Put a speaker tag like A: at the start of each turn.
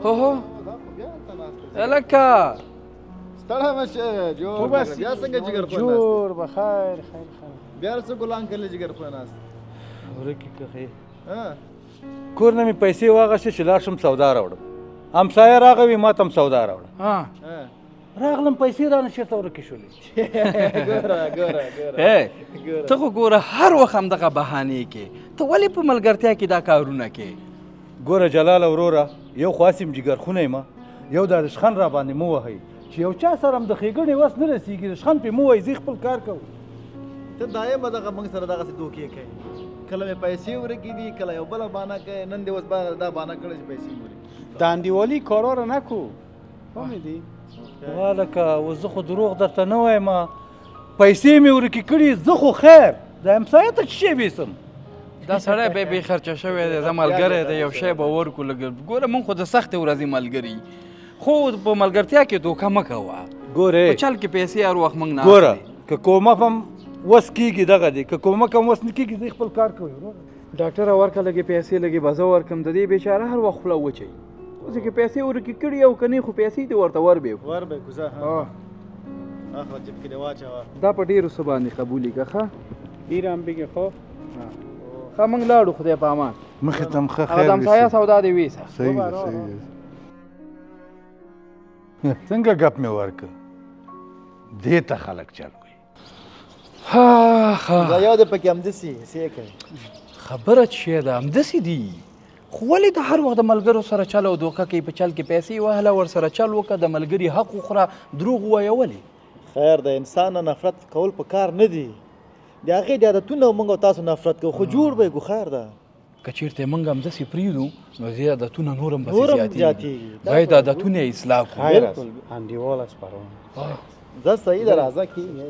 A: هو الکه
B: ستړی مشه جوړ بیا څنګه جګر په
C: جوړ بخیر خیر
B: بیا څه ګلان کله جګر په ناست
C: ورکی که
D: کور نه مې پیسې واغستې چې لاړ شم سودا راوړم همسایه راغی ما ته هم سودا راوړه راغلم پیسې رانه چېرته ورکې شولې
A: ته خو ګوره هر وخت همدغه بهانې کې ته ولې په ملګرتیا کې دا کارونه کې
D: ګوره جلال وروره یو خو هسې م جګرخونه یم یو دا رشخند را باندې مه وهئ چې یو چا سره هم د ښېګڼې وس نه رسېږي رشخند پرې مه وایي زه خپل کار کوم
B: ته دایم دغه موږ سره دغسې دوکې کوي کله مې پیسې ورکې دي کله یو بله بانه کوي نن دې اوس دا بانه کړې چې پیسې ورکړي
C: د انډیوالي کارا را نکو فهمیدی
D: والکه اوس زه خو دروغ درته نه وایم پیسې مې ورکې کړي زه خو خیر د همسایه ته څه شی بیسم
A: دا سړی بیا بې خرچه شوی دی زه ملګری دی یو شی به ورکړو لږ ګوره مونږ خو د سختې ورځې ملګري خو په ملګرتیا کې دوکه مه کوه
D: ګورې
A: په چل کې پیسې هر وخت مونږ نه
D: ګوره که کومک هم وس کېږي دغه دی که کومک هم وس نه کېږي زه خپل کار کوي
A: ډاکټره ورکه لږې پیسې لږې به زه ورکړم د دې بیچاره هر وخت خوله وچوي اوس یې که پیسې ورکې کړي او که نه خو پیسې دې ورته
B: وربېکو زه اخله جیب کې دې واچوه
A: دا په ډېرو څه باندې قبولې که ښه
C: ډېر هم بګې خو
A: ښه موږ لاړو خدای په امان
D: مخې ته هم ښه
A: هغه د همسایه سودا دې ویسه
D: صحیح ده صحیح ده څنګه ګپ مې ورکړ دې ته خلک چل وي
B: دا یو د پکې همداسې څه کوي
A: خبره چې ده همداسې دي خو ولې د هر وخت د ملګرو سره چل او دوکه کوي په چل کې پیسې وهله ورسره چل وکړه د ملګري حق وخوره دروغ ووایه ولې
B: خیر د انسان نه نفرت کول په کار نه دي د هغې د عادتونه موږ او تاسو نفرت کوو خو جوړ به یې خیر ده
A: که چېرته موږ همداسې پرېږدو نو دې عادتونه نور هم پسې زیاتېږي باید عادتونه یې اصلاح کړو
C: خیر انډیواله سپارونه
B: زه صحیح ده راځه کېږي